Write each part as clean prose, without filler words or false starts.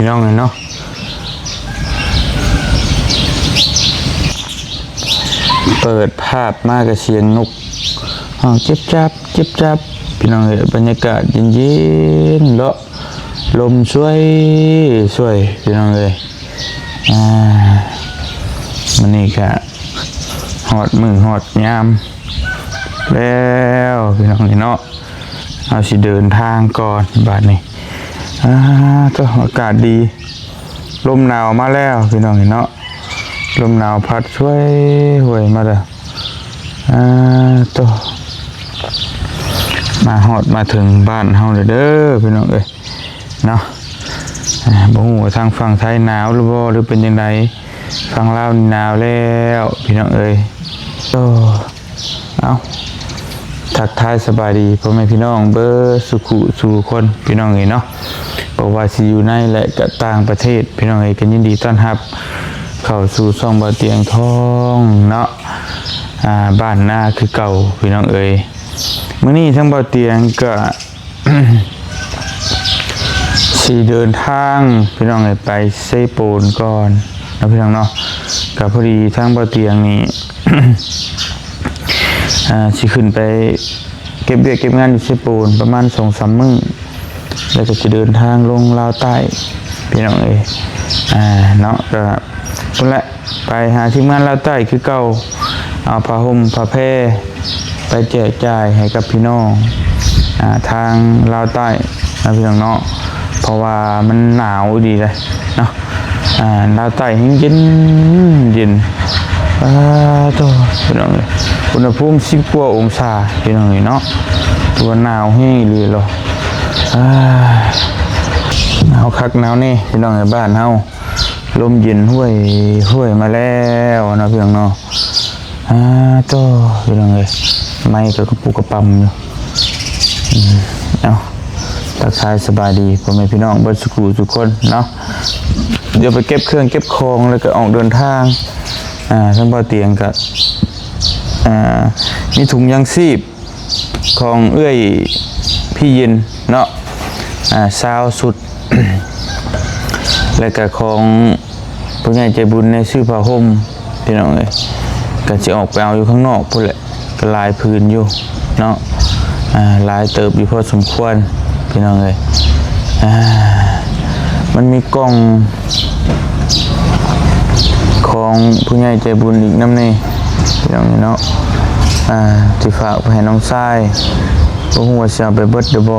พี่น้องเนาะเปิดภาพมากกับเสียงนกห้องจิบจับจิบจับพี่น้องบรรยากาศเย็นๆเลาะลมช่วยพี่น้องเลยมันนี่ค่ะหอดมือหอดยามแล้วพี่น้องเนาะเอาสิเดินทางก่อนบ้านนี้ก็อากาศดีลมหนาวมาแล้วพี่น้องเนาะลมหนาวพัดช่วยห่วยมาแล้วตัวมาหอดมาถึงบ้านเฮาเด้อพี่น้องเอ้ยเนาะบ่ฮู้ทางฝั่งไทยหนาวหรือบ่หรือเป็นยังไงฝั่งลาวหนาวแล้วพี่น้องเอ้ยเอาทักทายสบายดีพ่อแม่พี่น้องเบอร์สุขุสู่คนพี่น้องเอ้ยเนาะบอกว่าสิอยู่ในและก็ต่างประเทศพี่น้องเอ้ยก็ยินดีต้อนรับเข้าสู่ช่องบ่เตียงทองเนาะบ้านหน้าคือเก่าพี่น้องเอ้ยมื้อนี้ทั้งบ่เตียงก็สิเดินทางพี่น้องเอ้ยไปเซโปนก่อนนะพี่น้องเนาะก็พอดีทั้งบ่เตียงนี่ สิขึ้นไปเก็บเวียกเก็บงานอยู่เซโปนประมาณ 2-3 มื้อแล้วก็จะเดินทางลงลาวใต้พี่น้องเอ้ยเนาะก็พุ่นแหละไปหาทีมงานลาวใต้คือเก่าเอาผ้าห่มผ้าแพร่ไปแจกจ่ายให้กับพี่น้องทางลาวใต้นะพี่น้องเนาะเพราะว่ามันหนาวดีเลยเนาะลาวใต้เย็นตัวพี่น้องเลยอุณหภูมิ10 กว่าองศาพี่น้องเนาะตัวหนาวแห้งเลยหรอหนาวคักหนาวนี่พี่น้องในบ้านเฮาลมเย็นห้วยมาแล้วนะพี่น้องเนาะตัวพี่น้องเลยไม้ก็กระปุกกระปั๊มอยู่เอาทักทายสบายดีพ่อแม่พี่น้องเบิดทุกคนเนาะเดี๋ยวไปเก็บเครื่องเก็บของแล้วก็ออกเดินทางทั้งบ่อเตียงกับมีถุงยางชีพของเอื้อยพี่ยินเนาะซาวสุด แล้วก็ของผู้ใหญ่ใจบุญในชื่อผ้าห่มพี่น้องเอ้ยก็จะออกไปเอาอยู่ข้างนอกพุ่นแหละก็ลายพื้นอยู่เนาะลายเติบอยู่พอสมควรพี่น้องเอ้ยมันมีกล่องของผู้ใหญ่ใจบุญอีกน้ำนี่พี่น้องเนาะที่ฝากไปให้น้องชายพวกหัวเสียไปเบิดเดบ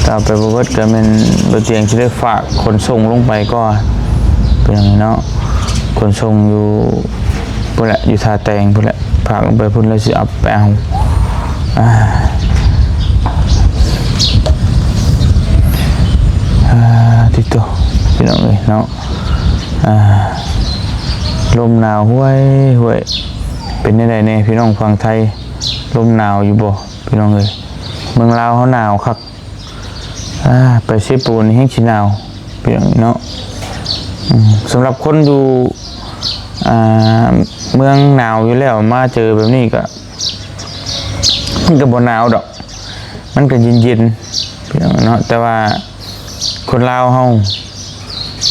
ถ้าไปเบิดก็เป็นบนเตียงที่ได้ฝากขนส่งลงไปก็เป็นอย่างนี้เนาะขนส่งอยู่พุ่นแหละอยู่ท่าแตงพุ่นแหละฝากลงไปพุ่นแล้วสิเอาไปเอาติดตัวพี่น้องเลยเนาะลมหนาวห้วยเป็นยังไงเนี่ยพี่น้องฝั่งไทยลมหนาวอยู่บ่พี่น้องเลยเมืองลาวเขาหนาวครับไปเซโปนแห้งชิหนาวพี่น้องเนาะสำหรับคนดูเมืองหนาวอยู่แล้วมาเจอแบบนี้ก็มันก็บ่หนาวดอกมันก็เย็นพี่น้องเนาะแต่ว่าคนลาวเฮา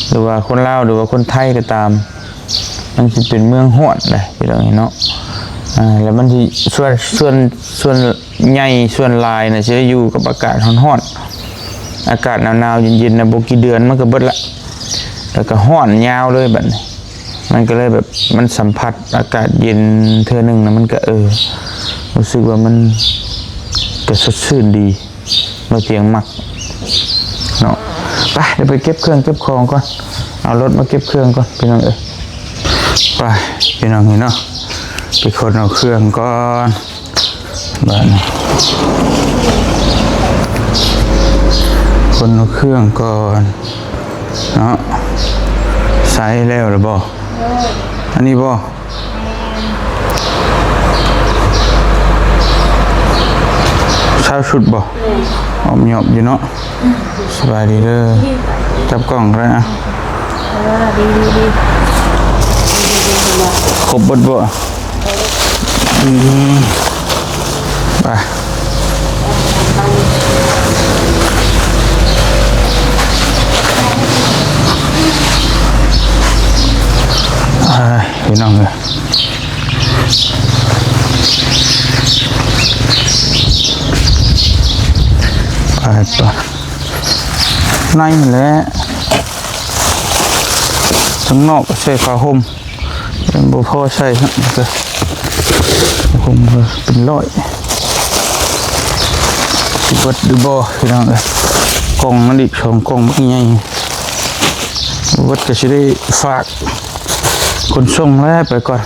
หรือว่าคนลาวหรือว่าคนไทยก็ตามมันจะเป็นเมืองฮ้อนเลยพี่น้องเนาะแล้วมันที่ส่วนใหญ่ส่วนลายนะจะอยู่กับอากาศร้อนอากาศหนาวๆเย็นๆนะบ่กี่เดือนมันก็เบิดละแล้วก็ร้อนยาวเลยแบบนี้มันก็เลยแบบมันสัมผัสอากาศเย็นเท่านึงนะมันก็รู้สึกว่ามันก็สดชื่นดีมาเตียงมักเนาะไปเดี๋ยวไปเก็บเครื่องเก็บของก่อนเอารถมาเก็บเครื่องก่อนพี่น้องไปพี่น้องเนาะไปคนเอาเครื่องก่อนบ้านคนเอาเครื่องก่อนเนาะใส่แล้วหรือบ่อันนี้บ่เช้าชุดบ่อมหยอบอยู่เนาะสบายดีเด้อจับกล่องแล้วนะดีครบหมดบ่ไป พี่น้องเลยไปในแหละข้างนอกก็ใส่ผ้าห่มเป็นบุพอใส่ครับก็ห่มเป็นร้อยสิบวัดดูบ่พี่น้องเลยกล่องนั่นอีก2 กล่องมันใหญ่วัดก็จะได้ฝากคนส่งแล้วไปก่อน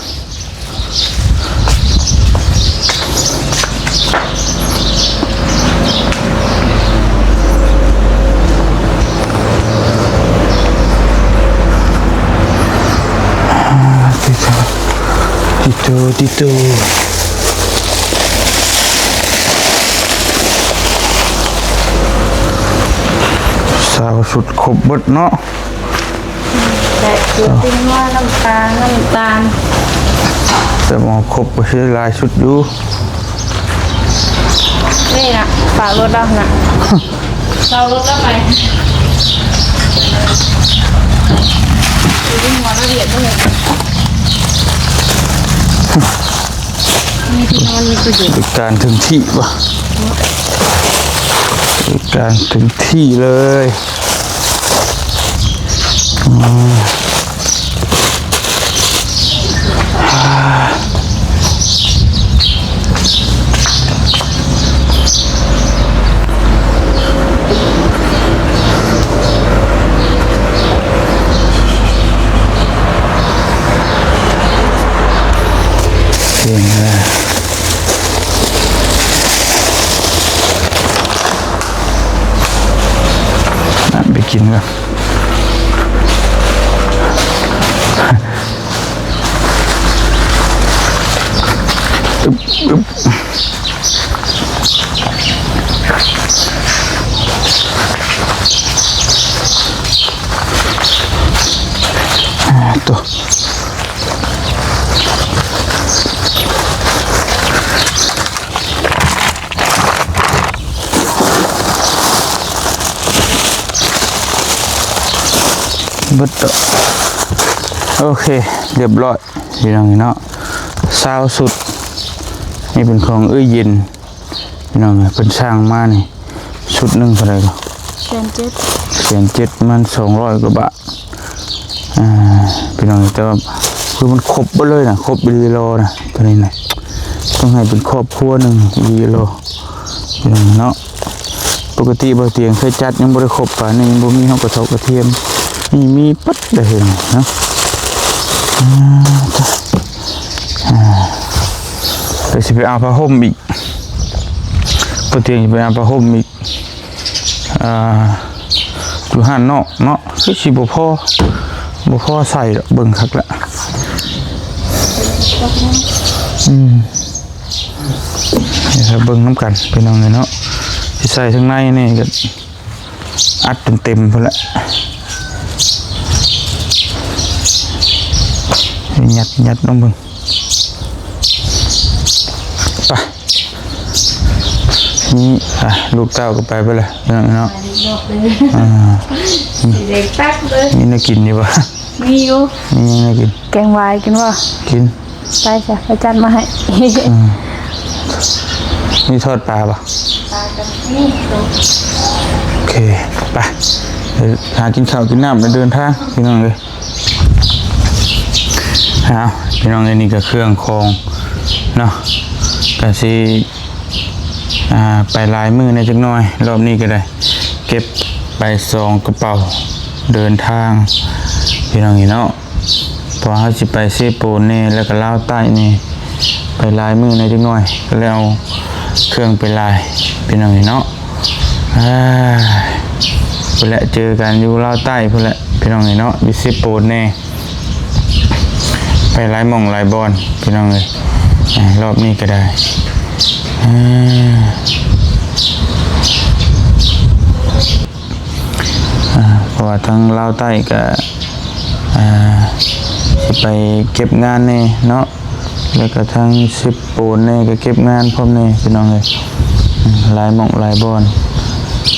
ติโตสาวสุดครบเบิดเนาะแต่คือจริงว่าน้ำตาลแต่หมอครบก็ใช้ลายชุดอยู่นี่นะฝากรถเรานะเรารถเราไปดูหัวละเอียดด้วยมีที่นอนมีประโยชน์การถึงที่ป่ะการถึงที่เลยเก่งเลยนั่นไปกินกันตัวบัดโอเคเรียบร้อยพี่น้องเนาะซาวสุดนี่เป็นของเย็นพี่น้องเป็นสร้างมานี่ชุดหนึ่งเท่าไหร่ก็1,700มัน200 กว่าบาทพี่น้องแต่ว่าคือมันครบไปเลยนะครบกิโลนะตัวนี้นะต้องให้เป็นครอบครัว1กิโลพี่น้องเนาะปกติบ่เตียงเคยจัดยังบ่ได้ครบป่านนี้บ่มีเฮากระทบกระเทียมนี่มีปั๊ดได้เห็นนะไปสิไปเอาผ้าห่มอีกปกติไปเอาผ้าห่มอีกอยู่ห้านนอกเนาะคือสิบ่พอใส่เบิ่งคักละนี่ครับเบิ่งน้ำกันพี่น้องเนาะสิใส่ข้างในนี่ก็อัดเต็มๆพุ่นละยัดน้องเบิ่งไปนี่ลูกเต้าก็ไปเลยเนาะเด็กตักเลยมีน่ากินอยู่ปะมีอยู่มีน่ากินแกงวายกินวะกินไปจ้ะไปจัดมาให้มีทอดปลาปะปลากันนี่โอเคไปหากินข้าวกินน้ำแล้วเดินทางพี่น้องเลยพี่น้องนี่ก็เครื่องคองเนาะก็สิไปลายมือในจักหน่อยรอบนี้ก็ได้เก็บไป2 กระเป๋าเดินทางพี่น้องเนาะพอเขาสิไปเซโปนนี่แล้วก็ลาวใต้นี่ไปลายมือในจักหน่อยแล้วเครื่องไปลายพี่น้องเนาะเพื่อเจอกันอยู่ลาวใต้เพื่อพี่น้องเนาะอยู่เซโปนนี่ไปไล่มองไล่บอลพี่น้องเลยรอบนี้ก็ได้เพราะว่าทั้งลาวใต้ก็ไปเก็บงานนี่เนาะแล้วก็ทั้งสิบปูนนี่ก็เก็บงานพร้อมนี่พี่น้องเลยไล่มองไล่บอล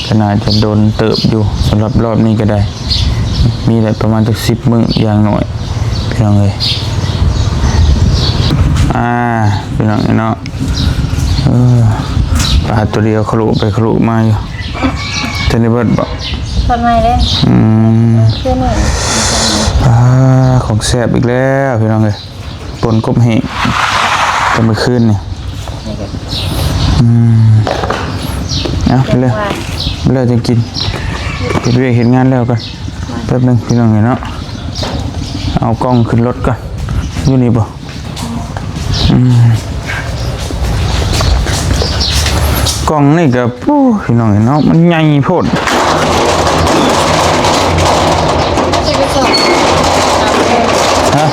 ขนาดจะโดนเติบอยู่สำหรับรอบนี้ก็ได้มีแต่ประมาณจะ10 มื้ออย่างหน่อยพี่น้องเลย พี่น้องเนาะปลาตัวเดียวขลุไปขลุมาอยู่จะได้เบิดบ่ ทำไมเด้เพื่อนนี่ ของแซ่บอีกแล้วพี่น้องเลยปนกบเห็ดจะมาคืนนี่เอาไปเลยจะกินเดี๋ยวเห็นงานแล้วกันแป๊บนึงพี่น้องเนาะเอากล้องขึ้นรถก่อนอยู่นี่บ่กล้องนี่กับพี่น้องเนาะมันใหญ่โพดฮะ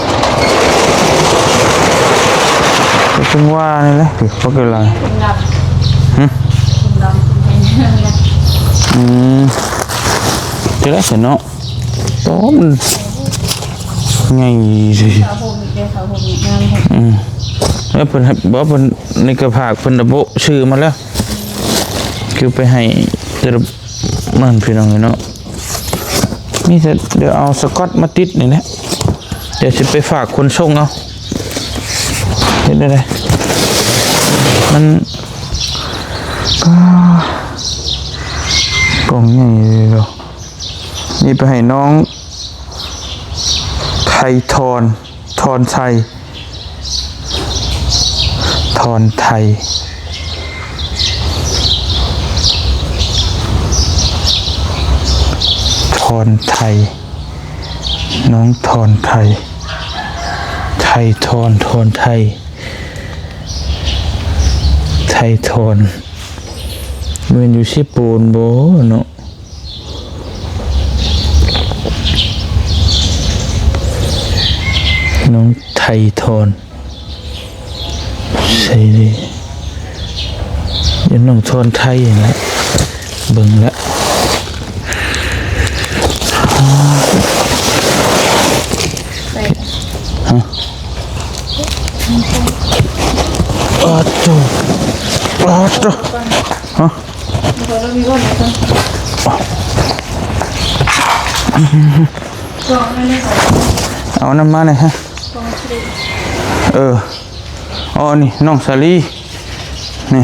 ก็ถึงว่านี่แหละเพราะอะไรจะได้เสร็จเนาะโต้มันไงสิแล้วเพิ่นบอกเพิ่นในกระผากเพิ่นระบุชื่อมาแล้วคือไปให้เติมมันพี่น้องเนาะนี่จะเดี๋ยวเอาสกอตมาติดนี่แหละเดี๋ยวจะไปฝากคนส่งเอาเห็นได้มันกล่องใหญ่เลยเหรอนี่ไปให้น้องไทยทอนไทยทอนไทยทอนไทยน้องทอนไทยไทยทอนไทยไทยทอนมันอยู่ที่ปูนโบเนาะน้องไทยทอนใช่ดิยังน้องทอนไทยอย่างละเบิ่งละฮะอ้าวโจ้ฮะเอาน้ำมาหน่อยฮะอ๋อนี่น้องสาลีนี่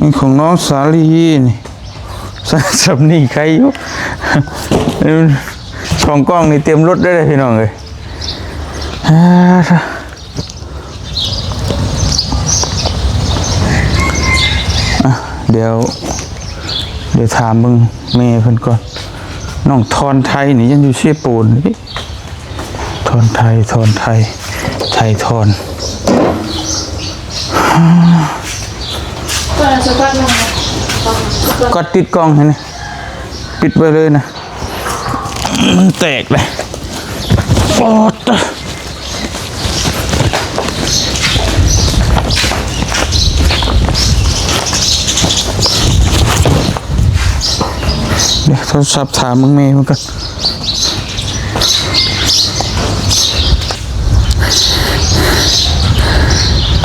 นี่ของน้องสาลีนี่สับนี่ใครอยู่ช่องกล้องนี่เตรียมรถได้เลยพี่น้องเลยเดี๋ยวถามมึงเมย์เพิ่นก่อนน้องทอนไทยนี่ยังอยู่เชี่ยปูนนี่ทอนไทยไทยทอนก็ติดกล้องให้นะปิดไว้เลยนะมันแตกเลยปอดเดี๋ยวโทรศัพท์ถามมึงเมย์มันกัน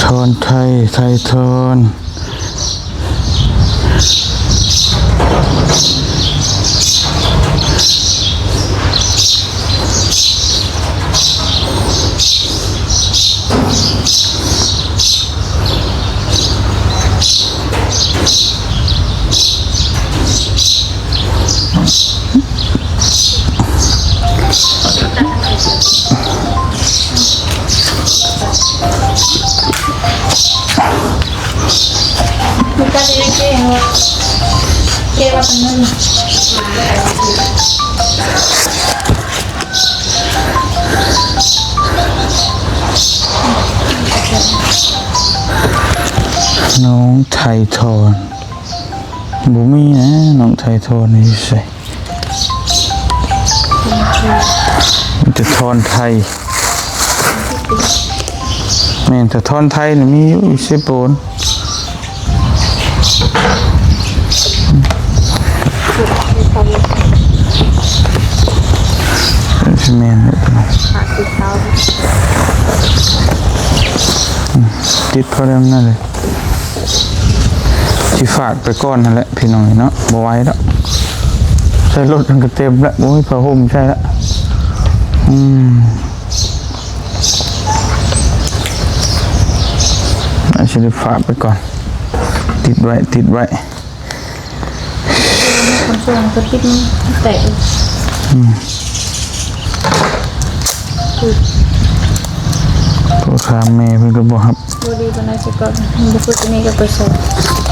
ทอนไทยทอนน้องไทยทอนบุมีนะน้องไทยทอนนี่ใส่มันจะทอนไทยแม่นแต่ทอนไทยนี่มีอยู่เสียโปนแม่นติดพอแล้วนั่นเลยที่ฝากไปก้อนนั่นแหละพี่น้องเนาะบ่ไหวแล้วใช้รถมันก็เต็มแล้วโอ้ยผ้าห่มใช่แล้ว จะได้ฝากไปก่อนติดไว้คนช่วยก็คิดมันแตก ตัวคามแม่เพิ่นก็บอกครับ ดูดีปานใดสิก่อนมันพูดตัวนี้ก็ไปใส่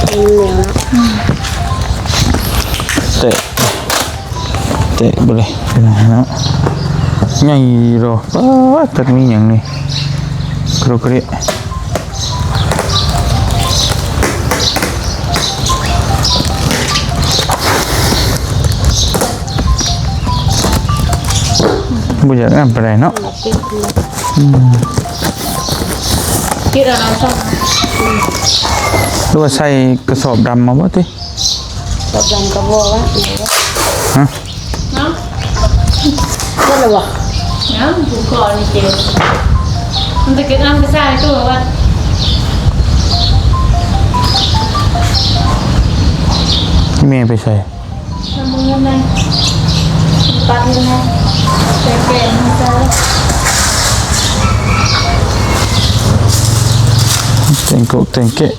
เหลืองนะ เตะไปเลยเป็นไงเนาะใหญ่รอป้าตัดมีอย่างนี้กระเดะบุญอยากนั่นไปไหนเนาะ คิดอะไรช่อง หรือว่าใส่กระสอบดำมาบ่ติ ตบดังกระบอกว่า ฮะ เนาะก็เลยวะเนาะผูกคอนี่เจมันจะเกิดน้ำกระซ่าตัวว่า แม่ไปใส่ ทำมือไงปัดยังไงแก่ๆมันจะ แต่งโกะแต่งเกะ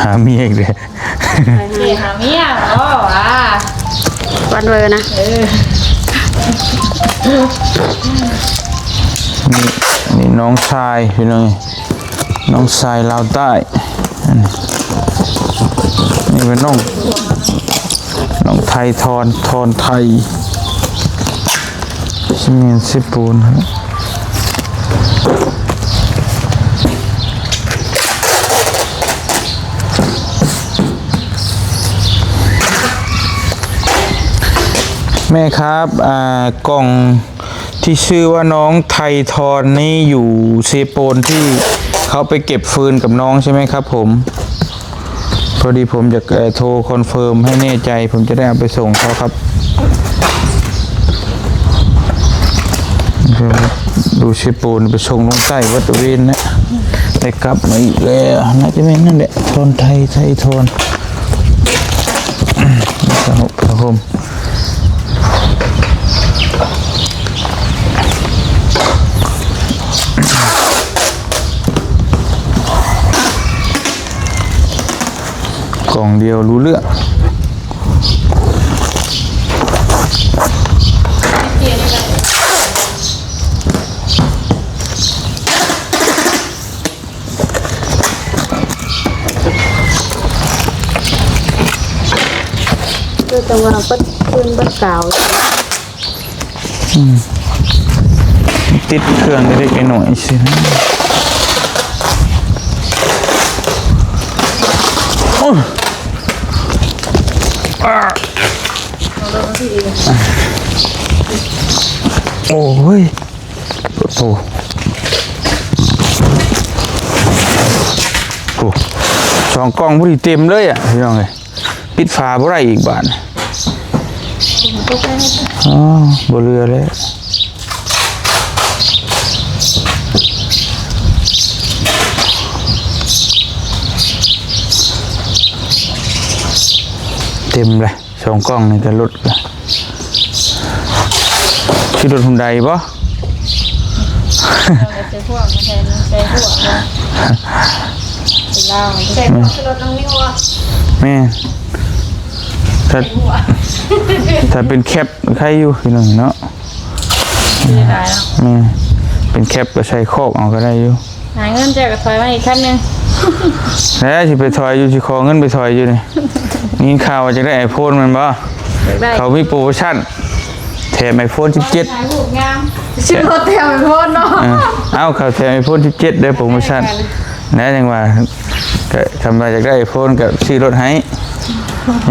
หาเมียอีกเลย เจ๊หาเมียอ๋อว่ะ วันเวอร์นะ นี่น้องชายพี่น้องน้องชายลาวใต้อันนี่เป็นน้องไทยทอนไทยชิเมนซิปูนครับแม่ครับกล่องที่ชื่อว่าน้องไทยทอนนี่อยู่เซโปนที่เขาไปเก็บฟืนกับน้องใช่ไหมครับผมพอดีผมจะโทรคอนเฟิร์มให้แน่ใจผมจะได้เอาไปส่งเขาครับดูเซโปนไปส่งลงใต้วัดเวนนะได้กลับมาอีกแล้วน่าจะเป็นนั่นแหละทอนไทยทอนครับผมกล่องเดียวรู้เรื่องคือจังหวะปัดขึ้นปัดเก่า ติดเครื่องเล็กๆหน่อยสิโอ้ยโอ้ยโอ้โหสองกล่องพอดีเต็มเลยอ่ะพี่น้องเลยปิดฝาบ่ได้อีกบาทอ๋อบ่เรือแล้วเต็มเลยสองกล้องนี่จะลดกันชื่อรถหุ่นใดปะ ใส่พวกใส่พวกนะใส่ลาวใส่พวกรถน้องนิ้วอ่ะ แม่ถ้าเป็นแคปใครอยู่พี่น้องเนาะ ไม่ได้แล้ว แม่เป็นแคปก็ใช้โคกเอาก็ได้อยู่ หาเงินจากกระถอยมาอีกขั้นหนึ่ง แล้วสิไปถอยอยู่สิขอเงินไปถอยอยู่นี่นี่ข่าวว่าจะได้ไอโฟนมันบ่ ได้ เขามีโปรโมชั่นแถมไอโฟน17 ถ่ายรูปงามชื่อรถเต็มไปหมดเนาะ เอาเขาแถมไอโฟน17ได้โปรโมชั่นนะจังว่าก็ทำมาจากได้ไอโฟนกับซื้อรถให้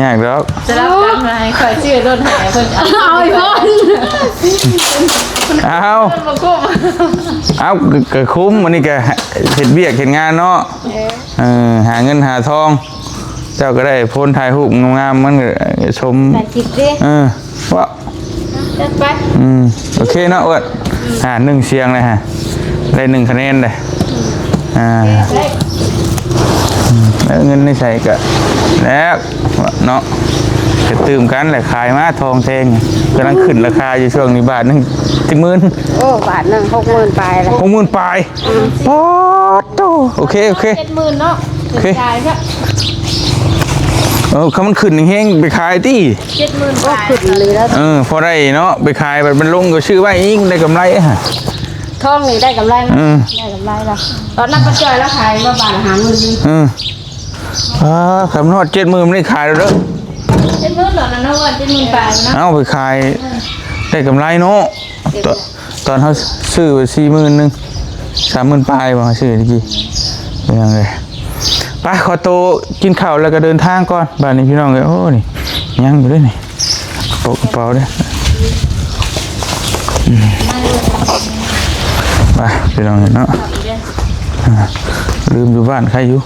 ยากดอก จะรับกันไหมขอชื่อรถหายคนเอาอีกคน เอา มาคุ้ม เอาก็คุ้มวันนี้ก็เห็ดเบี้ยเห็ดงานเนาะหาเงินหาทอง เจ้าก็ได้โพนถ่ายรูปงามๆมันก็ชม ถ่ายคลิปดิ ว่า จัดไป โอเคเนาะอวด1เสียงเลยฮะได้1คะแนนเลยแล้วเงินในใส่ก็แล้วเนาะ จะตื่มกันแหละขายมาทองแทงกำลังขึ้นราคาอยู่ช่วงนี้บาทหนึง10,000 โอ้บาทหนึง60,000ปลายเลย 60,000ปลายปอดโตโอเคโอเค 70,000เนาะ โอเค จ่ายก็ คำมันขึ้นแห้งๆไปขายที่ 70,000 ก็ บาท ขึ้นเลยแล้ว พอได้เนาะไปขายแบบมันลงก็ชื่อว่าอิงได้กำไรอะ ทองนี่ได้กำไรมั้ย อืม ได้กำไรแล้วตอนนั้นป้าจอยแล้วขายมาบาทละ50,000 คำนอด70,000ไม่ได้ขายแล้วเด้อ 70,000ตอนนั้นเนาะว่า70,000บาทเนาะ เอาไปขายได้กำไรเนาะตอนเขาซื้อไป40,000นึง30,000ปลายบ่ซื้อตะกี้เป็นยังไงไปขอโตวกินข้าวแล้วก็เดินทางก่อนบ้านนี้พี่น้องเลยโอ้นี่ยังอยู่ด้วยนี่กระเป๋าเด้อไปพี่น้องเนาะลืมอยู่บ้านใครอยู่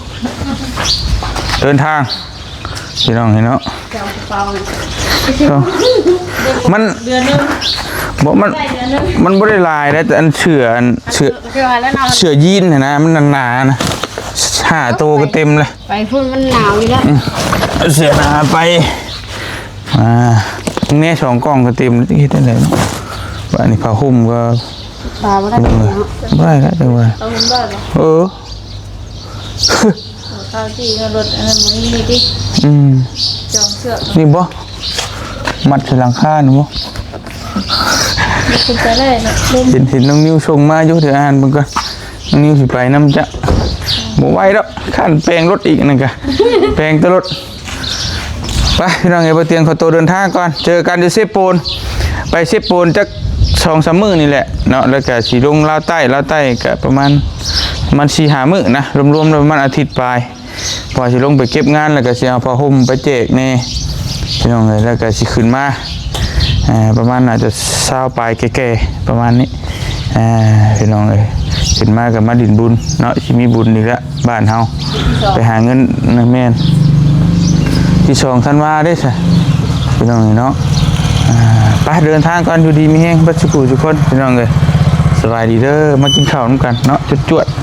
เดินทางพี่น้องเนาะมัน เดือนนึง บอกมัน ได้เดือนนึง มันไม่ได้ลายนะแต่อันเชื่อแล้วเนาะ เชื่อยีนเนี่ยนะมันหนาๆนะห้าตัวก็เต็มเลย ไปพุ่นมันหนาวอยู่แล้ว เสียหนาไปเนี่ย2 กล่องก็เต็มที่ได้เลยเนาะบ้านนี้ผ้าห่มก็ ปลาบ่ได้ ไม่ได้แล้วจังหวะ เอาเงินบ้านบ่ ข้าวที่รถอันนั้นมึงนี่ดิจองเสื้อ นี่บ่มัดใส่หลังคาหนูบ่ มันคุณจะได้นะลุม เห็นน้องนิวส่งมาอยู่เดี๋ยวอ่านมึงก่อนน้องนิวสิไปน้ำจะบ่ไหวแล้วขั้นแปลงรถอีกนั่นกะแปลงแตรถไปพี่น้องเอ๋ยไปเตียงขอตัวเดินทางก่อนเจอกันอยู่เซโปนไปเซโปนจัก2-3 มื้อนี่แหละเนาะแล้วก็สิลงลาวใต้ก็ประมาณ 4-5 มื้อนะรวมๆแล้วประมาณอาทิตย์ปลายพอสิลงไปเก็บงานแล้วก็สิเอาผ้าห่มไปแจกแน่พี่น้องเอ๋ยแล้วก็สิขึ้นมาประมาณอาจจะ20ปลายแก่ๆประมาณนี้พี่น้องเอ๋ยขึ้นมากับมาดินบุญเนาะสิมีบุญอีกแล้วบ้านเฮาไปหาเงินนะแม่นที่2ธันวาได้ซะพี่น้องเอ๋ยเนาะไปเดินทางก่อนอยู่ดีมีแฮงบัดสุขุทุกคนพี่น้องเอ๋ยสบายดีเด้อมากินข้าวนำกันเนาะจวดๆ